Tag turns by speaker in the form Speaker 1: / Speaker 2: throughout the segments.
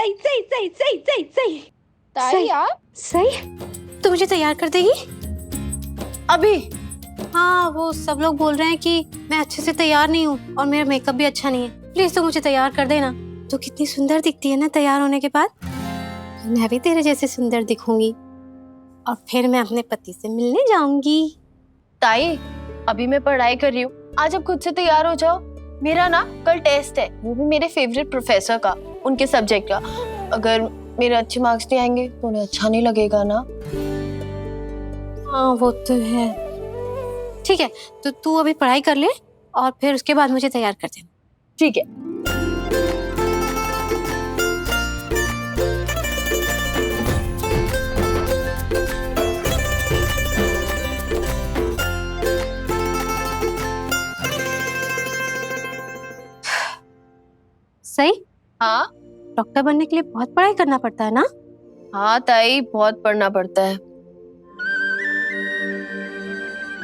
Speaker 1: सही सही सही सही सही सही
Speaker 2: ताई यार
Speaker 1: सही। तो मुझे तैयार कर देगी
Speaker 2: अभी?
Speaker 1: हाँ, वो सब लोग बोल रहे हैं कि मैं अच्छे से तैयार नहीं हूँ और मेरा मेकअप भी अच्छा नहीं है। प्लीज तो मुझे तैयार कर देना। तो कितनी सुंदर दिखती है ना तैयार होने के बाद। मैं भी तेरे जैसे सुंदर दिखूंगी और फिर मैं अपने पति से मिलने जाऊंगी।
Speaker 2: ताई अभी मैं पढ़ाई कर रही हूँ, आज आप खुद से तैयार हो जाओ। मेरा ना कल टेस्ट है, वो भी मेरे फेवरेट प्रोफेसर का, उनके सब्जेक्ट का। अगर मेरे अच्छे मार्क्स नहीं आएंगे तो उन्हें अच्छा नहीं लगेगा ना।
Speaker 1: हाँ वो तो है। ठीक है, तो तू अभी पढ़ाई कर ले और फिर उसके बाद मुझे तैयार कर देना।
Speaker 2: ठीक है।
Speaker 1: सही।
Speaker 2: हाँ
Speaker 1: डॉक्टर बनने के लिए बहुत पढ़ाई करना पड़ता है ना?
Speaker 2: हाँ ताई, बहुत पढ़ना पड़ता है।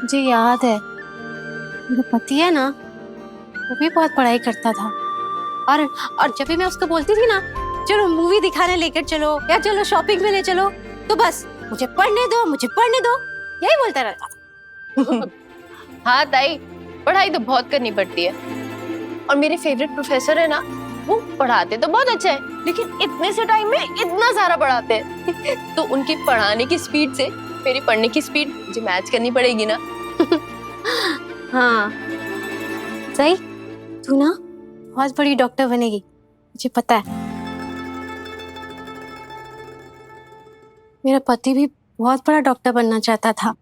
Speaker 1: मुझे याद है, मेरा पति है ना, वो भी बहुत पढ़ाई करता था। और जब भी मैं उसको बोलती थी ना, चलो मूवी दिखाने लेकर चलो या चलो शॉपिंग में ले चलो, तो बस मुझे पढ़ने दो, मुझे पढ़ने दो, यही बोलता रहता था।
Speaker 2: हाँ ताई, पढ़ाई तो बहुत करनी पड़ती है। और मेरे फेवरेट प्रोफेसर है ना, वो पढ़ाते तो बहुत अच्छा है, लेकिन इतने से टाइम में इतना सारा पढ़ाते हैं। तो उनकी पढ़ाने की स्पीड से मेरी पढ़ने की स्पीड मुझे मैच करनी पड़ेगी ना।
Speaker 1: हाँ सही, तू ना बहुत बड़ी डॉक्टर बनेगी, मुझे पता है। मेरा पति भी बहुत बड़ा डॉक्टर बनना चाहता था।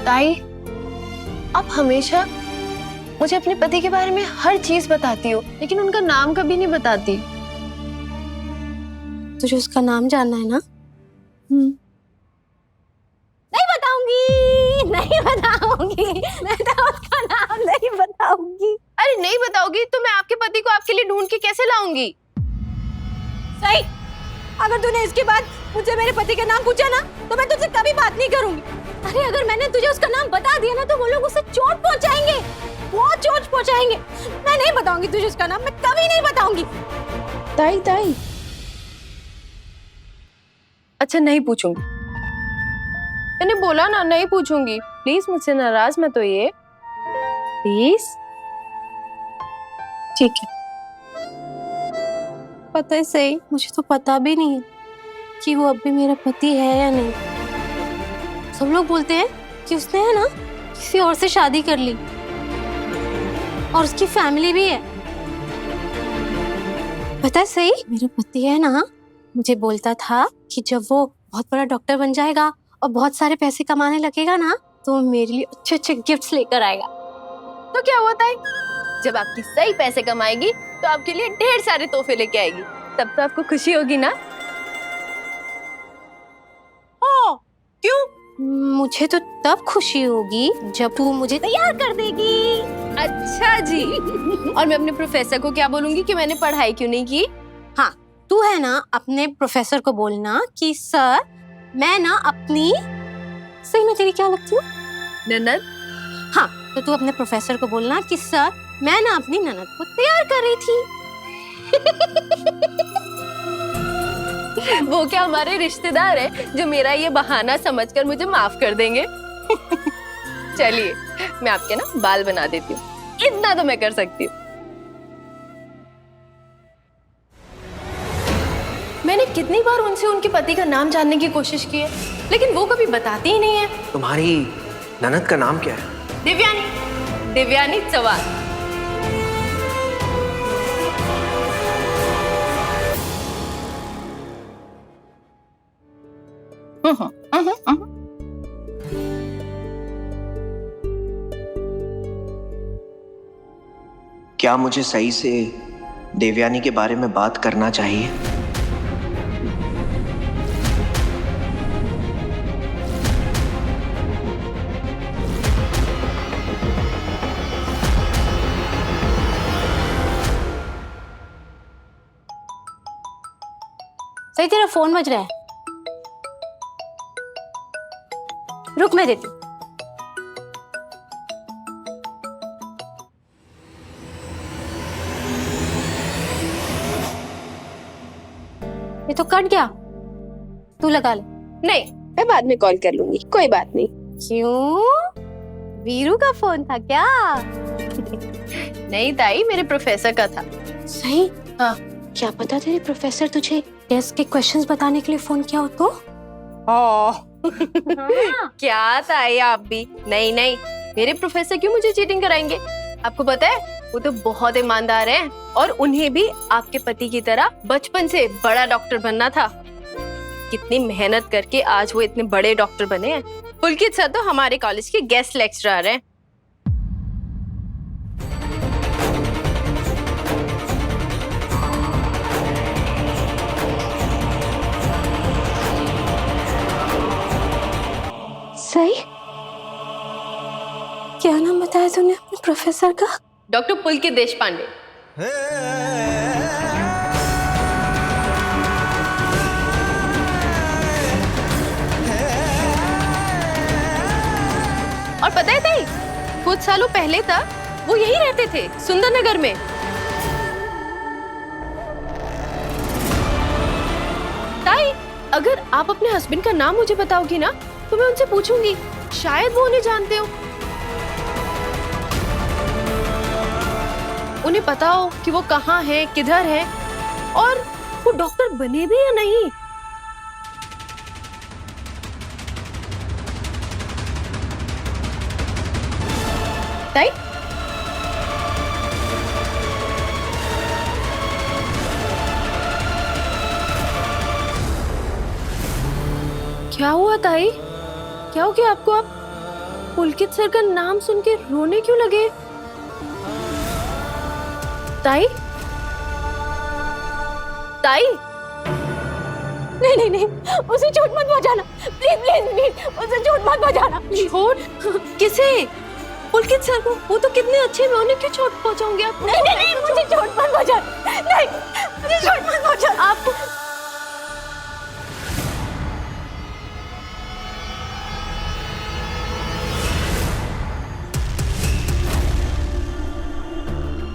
Speaker 2: ताई, आप हमेशा मुझे अपने पति के बारे में हर चीज बताती हो, लेकिन उनका नाम कभी नहीं बताती।
Speaker 1: तुझे उसका नाम जानना है ना? नहीं बताऊंगी, नहीं बताऊंगी, मैं तो उसका नाम नहीं बताऊंगी।
Speaker 2: अरे नहीं बताओगी तो मैं आपके पति को आपके लिए ढूंढ के कैसे लाऊंगी?
Speaker 1: सही, अगर तूने इसके बाद मुझसे मेरे पति का नाम पूछा ना, तो मैं तुझसे कभी बात नहीं करूंगी। अरे अगर मैंने तुझे उसका नाम बता दिया ना, तो वो लोग उसे चोट पहुंचाएंगे, बहुत चोट पहुंचाएंगे। मैं नहीं बताऊंगी तुझे उसका नाम, मैं कभी नहीं बताऊंगी।
Speaker 2: ताई ताई, अच्छा नहीं पूछूंगी, मैंने बोला ना नहीं पूछूंगी। प्लीज मुझसे नाराज मत होइए, प्लीज।
Speaker 1: ठीक है, पता है सही, मुझे तो पता भी नहीं है कि वो अब भी मेरा पति है या नहीं। सब लोग बोलते हैं कि उसने है ना किसी और से शादी कर ली और उसकी फैमिली भी है। पता है सही, मेरा पति है ना, मुझे बोलता था कि जब वो बहुत बड़ा डॉक्टर बन जाएगा और बहुत सारे पैसे कमाने लगेगा ना, तो मेरे लिए अच्छे अच्छे गिफ्ट्स लेकर आएगा।
Speaker 2: तो क्या हुआ ताई, जब आपकी सही पैसे कमाएगी तो आपके लिए ढेर सारे तोहफे लेके आएगी, तब तो आपको खुशी होगी ना?
Speaker 1: हाँ, क्यों? मुझे तो तब खुशी होगी जब तू मुझे तैयार कर देगी।
Speaker 2: अच्छा जी। और मैं अपने प्रोफेसर को क्या बोलूंगी कि मैंने पढ़ाई क्यों नहीं की?
Speaker 1: हाँ, तू है ना अपने प्रोफेसर को बोलना कि सर, मैं ना अपनी, सही में तेरी क्या लगती हूँ?
Speaker 2: ननद।
Speaker 1: हाँ, तो तू अपने प्रोफेसर को बोलना कि सर, मैं ना अपनी ननद को तैयार कर रही थी।
Speaker 2: वो क्या हमारे रिश्तेदार है जो मेरा ये बहाना समझकर मुझे माफ कर देंगे? चलिए, मैं आपके ना बाल बना देती हूँ, इतना तो मैं कर सकती हूँ। मैंने कितनी बार उनसे उनके पति का नाम जानने की कोशिश की है, लेकिन वो कभी बताती ही नहीं है।
Speaker 3: तुम्हारी ननद का नाम क्या है?
Speaker 2: दिव्यानी, दिव्यानी चौहान।
Speaker 3: क्या मुझे सही से देवयानी के बारे में बात करना चाहिए?
Speaker 1: सही, तेरा फोन बज रहा है, रुक मैं देती हूँ। ये तो कट गया, तू लगा ले।
Speaker 2: नहीं, मैं बाद में कॉल कर लूंगी, कोई बात नहीं।
Speaker 1: क्यों, वीरू का फोन था क्या?
Speaker 2: नहीं ताई, मेरे प्रोफेसर का था।
Speaker 1: सही?
Speaker 2: हाँ।
Speaker 1: क्या पता तेरे प्रोफेसर तुझे टेस्ट के क्वेश्चंस बताने के लिए फोन किया हो तो?
Speaker 2: क्या ताई आप भी? नहीं नहीं, मेरे प्रोफेसर क्यों मुझे चीटिंग कराएंगे? आपको पता है वो तो बहुत ईमानदार हैं और उन्हें भी आपके पति की तरह बचपन से बड़ा डॉक्टर बनना था। कितनी मेहनत करके आज वो इतने बड़े डॉक्टर बने हैं। पुलकित सर तो हमारे कॉलेज के गेस्ट लेक्चरर हैं।
Speaker 1: सही? क्या नाम बताया तूने अपने प्रोफेसर का?
Speaker 2: डॉक्टर पुलकित देशपांडे। और पता है ताई, कुछ सालों पहले तक वो यही रहते थे, सुंदरनगर में। ताई, अगर आप अपने हस्बैंड का नाम मुझे बताओगी ना, तो मैं उनसे पूछूंगी, शायद वो उन्हें जानते हो। उन्हें पता हो कि वो कहाँ है, किधर है, और वो डॉक्टर बने भी या नहीं। ताई, क्या हुआ ताई? क्या हो गया आपको? आप पुलकित सर का नाम सुन के रोने क्यों लगे? ताई? ताई?
Speaker 1: नहीं नहीं नहीं, उसे चोट मत पहुंचाना, प्लीज प्लीज प्लीज, उसे चोट मत पहुंचाना।
Speaker 2: चोट? किसे? पुलकित सर को? वो तो कितने अच्छे, मैं उन्हें क्यों चोट पहुंचाऊंगी? आप
Speaker 1: नहीं नहीं नहीं, मुझे चोट मत पहुंचाना, नहीं, मुझे चोट मत पहुंचाना।
Speaker 2: आपको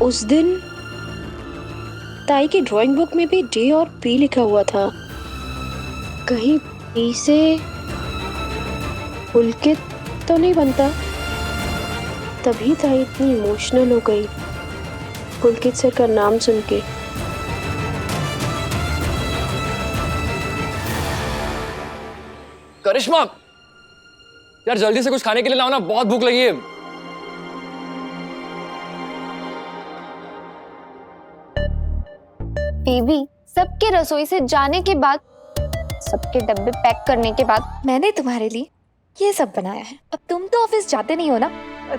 Speaker 4: उस दिन ताई की ड्राइंग बुक में भी डी और पी लिखा हुआ था। कहीं पी से पुलकित तो नहीं बनता? तभी ताई इतनी इमोशनल हो गई पुलकित सर का नाम सुन के।
Speaker 5: करिश्मा, यार जल्दी से कुछ खाने के लिए लाओ ना, बहुत भूख लगी है।
Speaker 6: बेबी, सबके रसोई से जाने के बाद, सबके डब्बे पैक करने के बाद मैंने तुम्हारे लिए ये सब बनाया है। अब तुम तो ऑफिस जाते नहीं हो ना?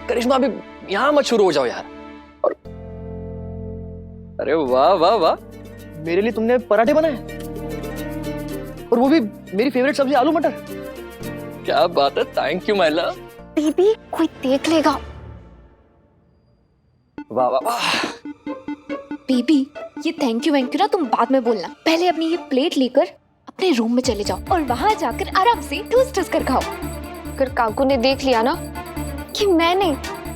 Speaker 5: करिश्मा, अभी यहाँ मत शुरू हो जाओ यार। और अरे वाह वाह वाह, मेरे लिए तुमने पराठे बनाए, और वो भी मेरी फेवरेट सब्जी आलू मटर। क्या बात है, thank you my love.
Speaker 6: Baby, कोई देख लेगा।
Speaker 5: वाह वाह वाह।
Speaker 6: बेबी, ये थैंक यू ना तुम बाद में बोलना। पहले अपनी ये प्लेट लेकर अपने रूम में चले जाओ और वहां जाकर आराम से ठूस ठूस कर खाओ। अगर काकू ने देख लिया ना कि मैंने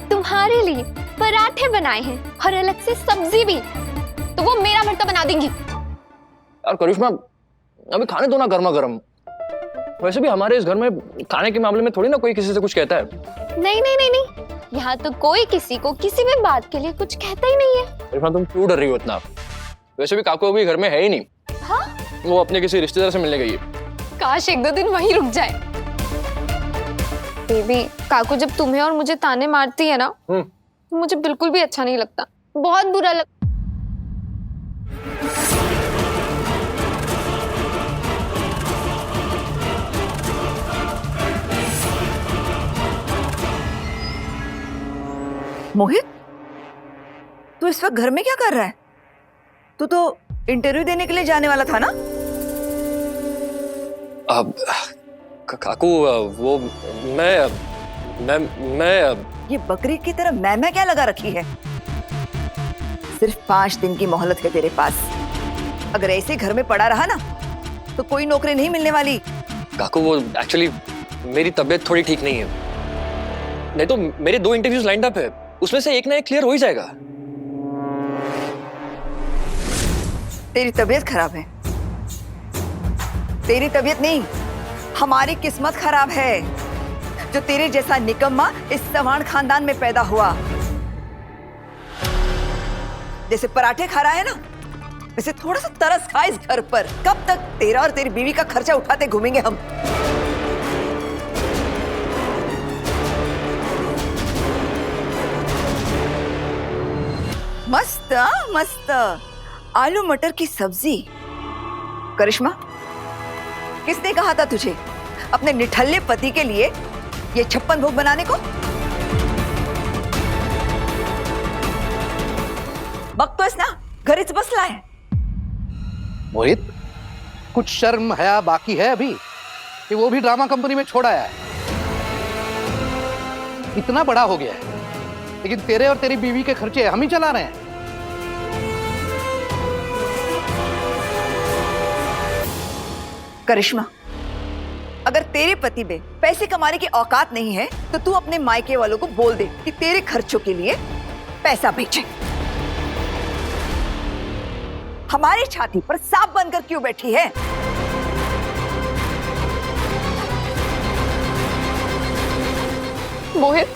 Speaker 6: तुम्हारे लिए पराठे बनाए हैं और अलग से सब्जी भी, तो वो मेरा भरता बना देंगी।
Speaker 5: यार करिश्मा, अभी खाने दो ना गर्मा गर्म। वैसे भी हमारे इस घर में खाने के मामले में थोड़ी ना कोई किसी से कुछ कहता है।
Speaker 6: नहीं नहीं नहीं नहीं, यहाँ तो कोई किसी को किसी भी बात के लिए कुछ कहता ही नहीं है।
Speaker 5: करिश्मा, तुम क्यों डर रही हो इतना? वैसे भी काकू अभी घर में है ही नहीं।
Speaker 6: हाँ?
Speaker 5: वो अपने किसी रिश्तेदार से मिलने गई है।
Speaker 6: काश एक दो दिन वहीं रुक जाए। बेबी, काकू जब तुम्हें और मुझे ताने मारती है ना, तो मुझे बिल्कुल भी अच्छा नहीं लगता, बहुत बुरा लगता।
Speaker 7: मोहित, तू इस वक्त घर में क्या कर रहा है? तू तो इंटरव्यू देने के लिए जाने वाला था ना?
Speaker 5: अब काकू, वो मैं
Speaker 7: ये बकरी की तरह मैं क्या लगा रखी है? सिर्फ 5 दिन की मोहलत है तेरे पास। अगर ऐसे घर में पड़ा रहा ना, तो कोई नौकरी नहीं मिलने वाली।
Speaker 5: काकू, वो एक्चुअली मेरी तबीयत थोड़ी ठीक नहीं है। नहीं तो मेरे 2 इंटरव्यूज लाइंड अप है, उसमें से एक ना एक क्लियर हो ही जाएगा।
Speaker 7: तेरी तबीयत खराब है, तेरी तबीयत नहीं, हमारी किस्मत खराब है जो तेरे जैसा निकम्मा इस चव्हाण खानदान में पैदा हुआ। जैसे पराठे खा रहा है ना, वैसे थोड़ा सा तरस खा इस घर पर। कब तक तेरा और तेरी बीवी का खर्चा उठाते घूमेंगे हम? मस्त मस्त आलू मटर की सब्जी। करिश्मा, किसने कहा था तुझे अपने निठल्ले पति के लिए ये 56 भोग बनाने को? बघतोयस ना, घरीच बसलाय।
Speaker 8: मोहित, कुछ शर्म हया बाकी है अभी कि वो भी ड्रामा कंपनी में छोड़ आया है। इतना बड़ा हो गया है, लेकिन तेरे और तेरी बीवी के खर्चे हम ही चला रहे हैं।
Speaker 7: करिश्मा, अगर तेरे पति में पैसे कमाने की औकात नहीं है तो तू अपने मायके वालों को बोल दे कि तेरे खर्चों के लिए पैसा भेजे। हमारी छाती पर सांप बनकर क्यों बैठी है?
Speaker 2: मोहित,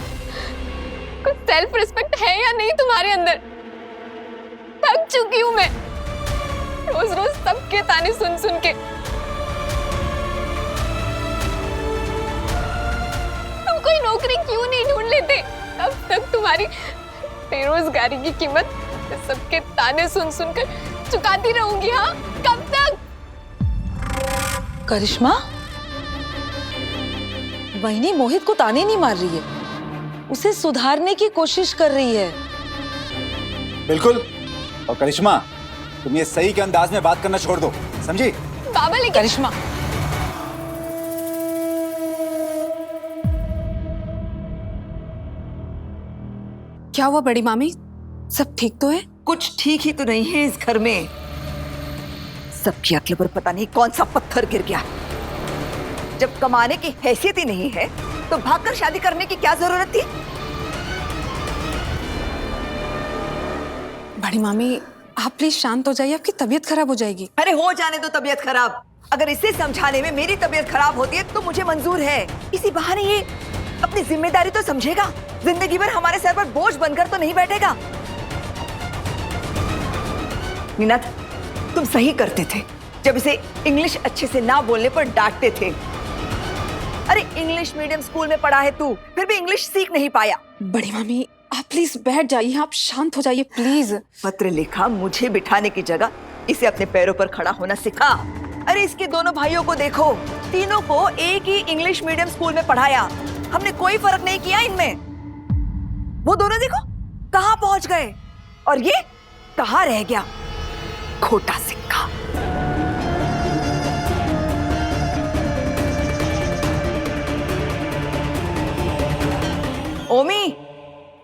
Speaker 2: कुछ सेल्फ रिस्पेक्ट है या नहीं तुम्हारे अंदर? थक चुकी हूं मैं रोज रोज सबके ताने सुन सुन के। तुम कोई नौकरी क्यों नहीं ढूंढ लेते? अब तक तुम्हारी बेरोजगारी की कीमत सबके ताने सुन सुनकर चुकाती रहूंगी। हाँ, कब तक?
Speaker 9: करिश्मा, वहिनी मोहित को ताने नहीं मार रही है, उसे सुधारने की कोशिश कर रही है।
Speaker 10: बिल्कुल। और करिश्मा, तुम ये सही के अंदाज में बात करना छोड़ दो, समझी?
Speaker 2: बाबा, लेकिन
Speaker 9: करिश्मा,
Speaker 11: क्या हुआ बड़ी मामी? सब ठीक तो है?
Speaker 7: कुछ ठीक ही तो नहीं है इस घर में। सबकी अक्ल पर पता नहीं कौन सा पत्थर गिर गया। जब कमाने की हैसियत ही नहीं है तो भागकर शादी करने की क्या जरूरत थी?
Speaker 11: बड़ी मामी, आप प्लीज शांत हो जाइए, आपकी तबीयत खराब हो जाएगी।
Speaker 7: अरे हो जाने दो तबीयत खराब। अगर इसे समझाने में मेरी तबीयत खराब होती है तो मुझे मंजूर है। इसी बहाने ये अपनी जिम्मेदारी तो समझेगा, जिंदगी भर हमारे सर पर बोझ बनकर तो नहीं बैठेगा। मीनाथ, तुम सही करते थे जब इसे इंग्लिश अच्छे से ना बोलने पर डांटते थे। अरे इंग्लिश मीडियम स्कूल में पढ़ा है तू, फिर भी इंग्लिश सीख नहीं पाया।
Speaker 11: बड़ी मामी, आप प्लीज बैठ जाइए, आप शांत हो जाइए प्लीज।
Speaker 7: पत्र लिखा मुझे बिठाने की जगह इसे अपने पैरों पर खड़ा होना सिखा। अरे इसके दोनों भाइयों को देखो, तीनों को एक ही इंग्लिश मीडियम स्कूल में पढ़ाया, हमने कोई फर्क नहीं किया इनमें। वो दोनों देखो कहां पहुंच गए और ये कहां रह गया, खोटा सिक्का। ओमी,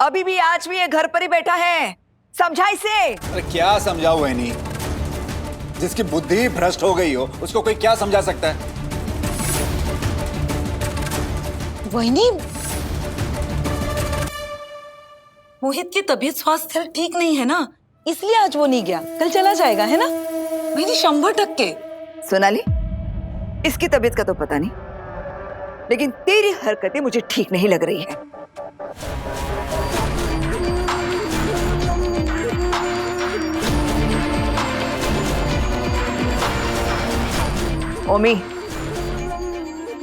Speaker 7: अभी भी आज भी ये घर पर ही बैठा है, समझा इसे।
Speaker 10: अरे क्या समझाऊं वैनी? जिसकी बुद्धि भ्रष्ट हो गई हो उसको कोई क्या समझा सकता है?
Speaker 9: वहिनी, मोहित की तबीयत स्वास्थ्य ठीक नहीं है ना, इसलिए आज वो नहीं गया, कल चला जाएगा, है ना? वहिनी 100%।
Speaker 7: सोनाली, इसकी तबीयत का तो पता नहीं, लेकिन तेरी हरकतें मुझे ठीक नहीं लग रही है। ओमी,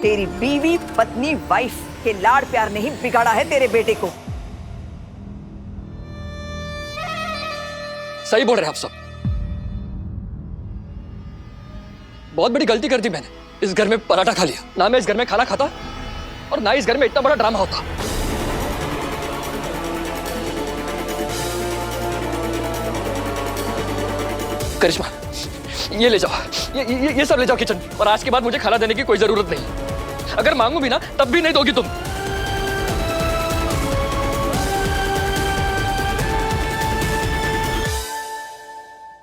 Speaker 7: तेरी बीवी पत्नी वाइफ के लाड़ प्यार नहीं बिगाड़ा है तेरे बेटे को।
Speaker 5: सही बोल रहे हैं आप सब। बहुत बड़ी गलती कर दी मैंने, इस घर में पराठा खा लिया। ना मैं इस घर में खाना खाता और ना इस घर में इतना बड़ा ड्रामा होता। करिश्मा, ये ले जाओ, ये सब ले जाओ किचन, और आज के बाद मुझे खाना देने की कोई जरूरत नहीं। अगर मांगू भी ना तब भी नहीं दोगी तुम।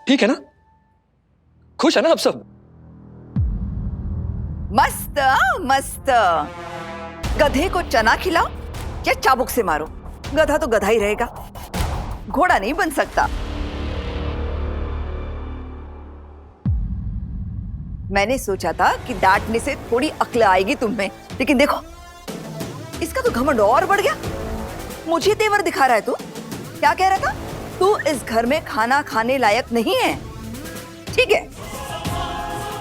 Speaker 5: ठीक है ना? खुश है ना आप सब?
Speaker 7: मस्त मस्त। गधे को चना खिलाओ या चाबुक से मारो, गधा तो गधा ही रहेगा, घोड़ा नहीं बन सकता। मैंने सोचा था कि डांटने से थोड़ी अक्ल आएगी तुम में, लेकिन देखो इसका तो घमंड और बढ़ गया। मुझे तेवर दिखा रहा है तू। क्या कह रहा था? तू इस घर में खाना खाने लायक नहीं है। ठीक है,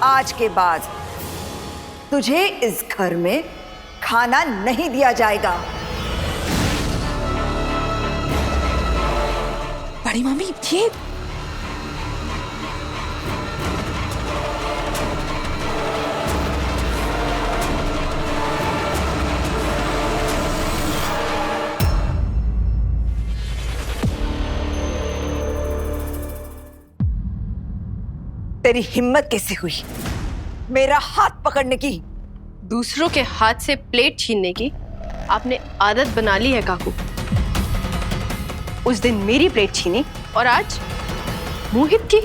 Speaker 7: आज के बाद तुझे इस घर में खाना नहीं दिया जाएगा।
Speaker 11: बड़ी मम्मी ये
Speaker 7: तेरी हिम्मत कैसे हुई मेरा हाथ पकड़ने की?
Speaker 2: दूसरों के हाथ से प्लेट छीनने की आपने आदत बना ली है काकू। उस दिन मेरी प्लेट छीनी और आज मोहित की।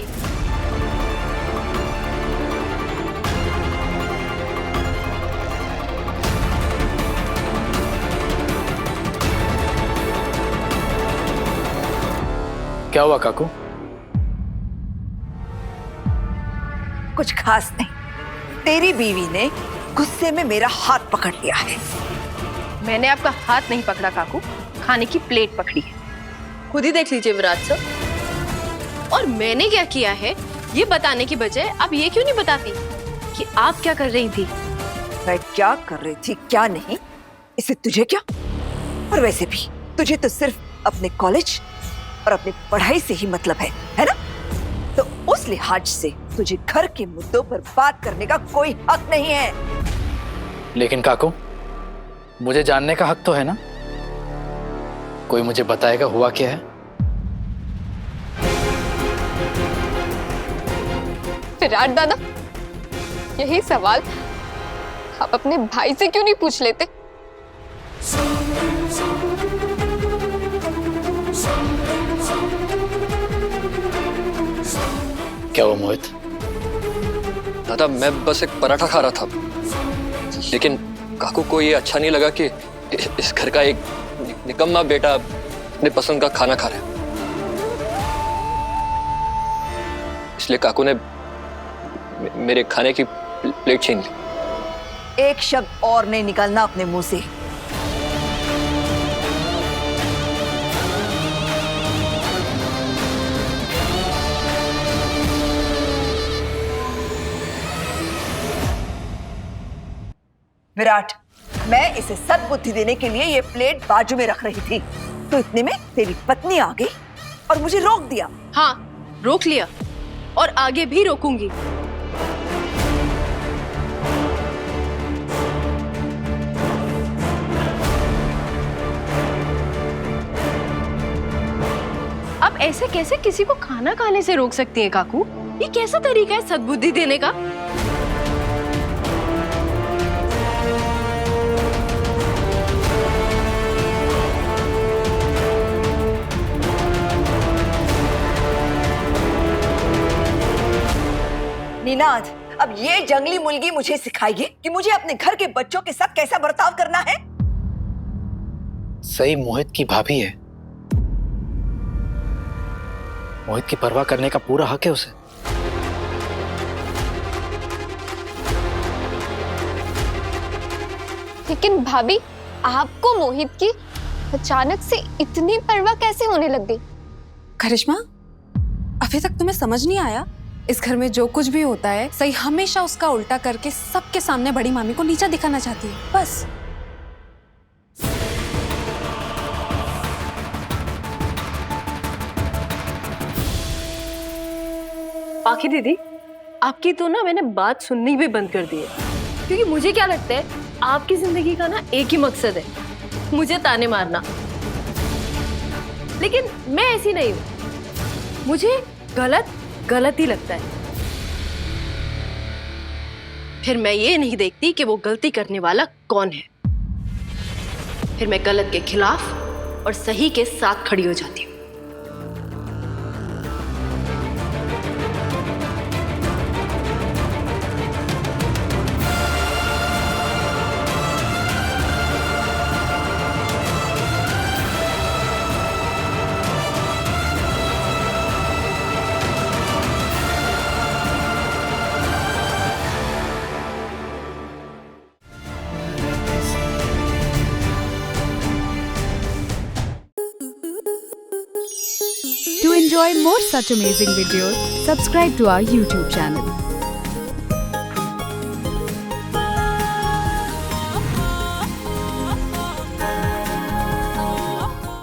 Speaker 5: क्या हुआ काकू?
Speaker 7: कुछ खास नहीं, तेरी बीवी ने गुस्से में मेरा हाथ पकड़ लिया है।
Speaker 2: मैंने आपका हाथ नहीं पकड़ा काकू, खाने की प्लेट पकड़ी है। खुद ही देख लीजिए विराट सर। और मैंने क्या किया है ये बताने की बजाय आप ये क्यों नहीं बताती कि आप क्या कर रही थी?
Speaker 7: मैं क्या कर रही थी क्या नहीं, इससे तुझे क्या? और वैसे भी तुझे तो सिर्फ अपने कॉलेज और अपनी पढ़ाई से ही मतलब है ना? तो उस लिहाज से तुझे घर के मुद्दों पर बात करने का कोई हक नहीं है।
Speaker 5: लेकिन काकू, मुझे जानने का हक तो है ना? कोई मुझे बताएगा हुआ क्या है?
Speaker 6: विराट दादा, यही सवाल आप अपने भाई से क्यों नहीं पूछ लेते?
Speaker 5: क्या हुआ मोहित?
Speaker 12: दादा मैं बस एक पराठा खा रहा था, लेकिन काकू को ये अच्छा नहीं लगा कि इस घर का एक निकम्मा बेटा अपने पसंद का खाना खा रहा है। इसलिए काकू ने मेरे खाने की प्लेट छीन ली।
Speaker 7: एक शब्द और नहीं निकलना अपने मुंह से। विराट, मैं इसे सद्बुद्धि देने के लिए ये प्लेट बाजू में रख रही थी, तो इतने में तेरी पत्नी आ गई और मुझे रोक दिया।
Speaker 2: हाँ, रोक लिया और आगे भी रोकूंगी। अब ऐसे कैसे किसी को खाना खाने से रोक सकती है काकू? ये कैसा तरीका है सद्बुद्धि देने का?
Speaker 7: नीनाद, अब ये जंगली मुर्गी मुझे सिखाएगी कि मुझे अपने घर के बच्चों के साथ कैसा बर्ताव करना है।
Speaker 5: सही मोहित की भाभी है, मोहित की परवाह करने का पूरा हक है उसे।
Speaker 6: लेकिन भाभी, आपको मोहित की अचानक से इतनी परवाह कैसे होने लग गई?
Speaker 11: करिश्मा, अभी तक तुम्हें समझ नहीं आया? इस घर में जो कुछ भी होता है सही हमेशा उसका उल्टा करके सबके सामने बड़ी मामी को नीचा दिखाना चाहती है, बस।
Speaker 2: पाखी दीदी, आपकी तो ना मैंने बात सुननी भी बंद कर दी है, क्योंकि मुझे क्या लगता है आपकी जिंदगी का ना एक ही मकसद है, मुझे ताने मारना। लेकिन मैं ऐसी नहीं हूं, मुझे गलत गलत ही लगता है। फिर मैं ये नहीं देखती कि वो गलती करने वाला कौन है, फिर मैं गलत के खिलाफ और सही के साथ खड़ी हो जाती हूँ।
Speaker 13: enjoy more such amazing videos, subscribe to our YouTube channel.